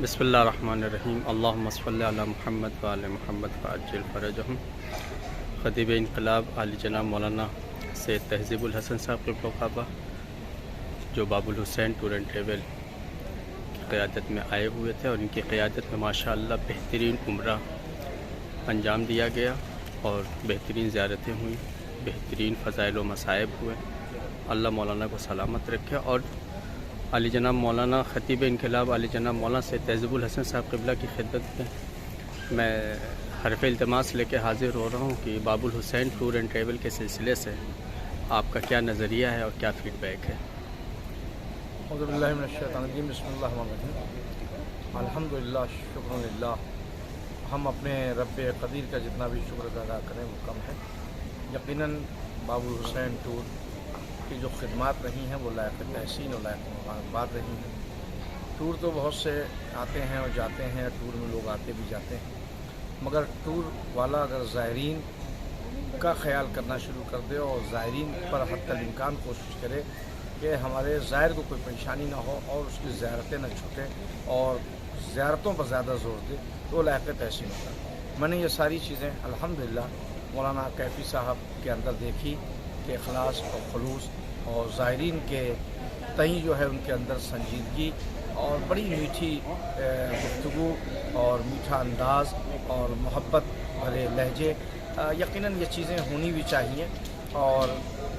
بسم اللہ الرحمن الرحیم اللہم صلی علی محمد وآل محمد وعجل فرجہم۔ خطیب انقلاب عالی جناب مولانا سید تہذیب الحسن صاحب قبلہ کعبہ جو باب الحسین ٹور اینڈ ٹریول کی قیادت میں آئے ہوئے تھے، اور ان کی قیادت میں ماشاءاللہ بہترین عمرہ انجام دیا گیا اور بہترین زیارتیں ہوئیں، بہترین فضائل و مصائب ہوئے۔ اللہ مولانا کو سلامت رکھے۔ اور علی جناب مولانا خطیب انقلاب علی جناب مولانا سید تہذیب الحسن صاحب قبلہ کی خدمت میں حرف التماس لے کے حاضر ہو رہا ہوں کہ باب الحسین ٹور اینڈ ٹریول کے سلسلے سے آپ کا کیا نظریہ ہے اور کیا فیڈ بیک ہے؟ اعوذ باللہ من الشیطان الرجیم، بسم اللہ الرحمن الرحیم۔ الحمدللہ، شکر للہ۔ ہم اپنے رب قدیر کا جتنا بھی شکر ادا کریں وہ کم ہے۔ یقیناً باب الحسین ٹور کی جو خدمات رہی ہیں وہ لائق تحسین اور لائق مبارکباد رہی ہیں۔ ٹور تو بہت سے آتے ہیں اور جاتے ہیں، ٹور میں لوگ آتے بھی جاتے ہیں، مگر ٹور والا اگر زائرین کا خیال کرنا شروع کر دے اور زائرین پر حتی الامکان کوشش کرے کہ ہمارے زائر کو کوئی پریشانی نہ ہو اور اس کی زیارتیں نہ چھوٹیں اور زیارتوں پر زیادہ زور دے تو وہ لائق تحسین ہوتا ہے۔ میں نے یہ ساری چیزیں الحمدللہ مولانا کیفی صاحب کے اندر دیکھی کہ اخلاص اور خلوص اور زائرین کے تئیں جو ہے ان کے اندر سنجیدگی اور بڑی میٹھی گفتگو اور میٹھا انداز اور محبت بھرے لہجے، یقیناً یہ چیزیں ہونی بھی چاہیے۔ اور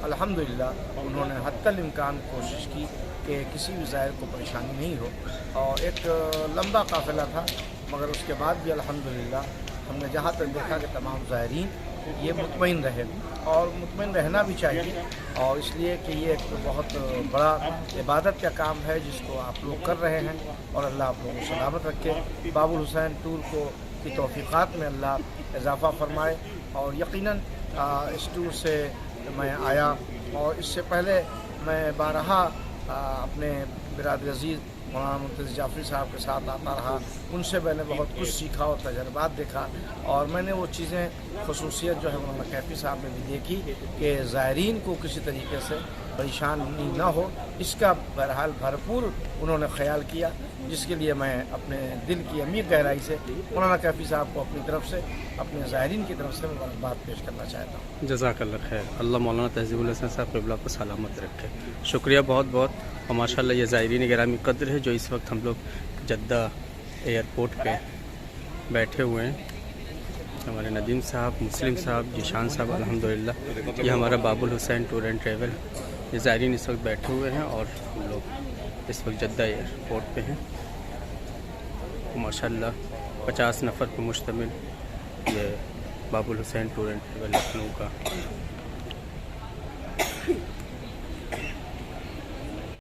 الحمدللہ انہوں نے حتی الامکان کوشش کی کہ کسی بھی زائر کو پریشانی نہیں ہو، اور ایک لمبا قافلہ تھا مگر اس کے بعد بھی الحمدللہ ہم نے جہاں تک دیکھا کہ تمام زائرین یہ مطمئن رہے، اور مطمئن رہنا بھی چاہیے، اور اس لیے کہ یہ ایک بہت بڑا عبادت کا کام ہے جس کو آپ لوگ کر رہے ہیں، اور اللہ آپ لوگوں کو سلامت رکھے۔ باب الحسین ٹور کو کی توفیقات میں اللہ اضافہ فرمائے۔ اور یقیناً اس ٹور سے میں آیا، اور اس سے پہلے میں بارہا اپنے برادر عزیز مولانا منتظر جعفری صاحب کے ساتھ آتا رہا، ان سے میں نے بہت کچھ سیکھا اور تجربات دیکھا، اور میں نے وہ چیزیں خصوصیت جو ہے مولانا کیفی صاحب نے بھی دیکھی کہ زائرین کو کسی طریقے سے پریشانی نہ ہو، اس کا بہرحال بھرپور انہوں نے خیال کیا، جس کے لیے میں اپنے دل کی عمیق گہرائی سے مولانا کیفی صاحب کو اپنی طرف سے اپنے زائرین کی طرف سے مبارکباد پیش کرنا چاہتا ہوں۔ جزاک اللہ خیر۔ اللہ مولانا تہذیب الحسن صاحب قبلہ کو سلامت رکھے۔ شکریہ بہت بہت۔ اور ماشاءاللہ یہ زائرین گرامی قدر ہے جو اس وقت ہم لوگ جدہ ایئرپورٹ پہ بیٹھے ہوئے ہیں۔ ہمارے ندیم صاحب، مسلم صاحب، جیشان صاحب، الحمدللہ یہ ہمارا باب الحسین ٹور اینڈ ٹریول، یہ زائرین اس وقت بیٹھے ہوئے ہیں اور ہم لوگ اس وقت جدہ ایئرپورٹ پہ ہیں۔ ماشاءاللہ 50 نفر پر مشتمل یہ باب الحسین ٹور اینڈ ٹریول لکھنؤ کا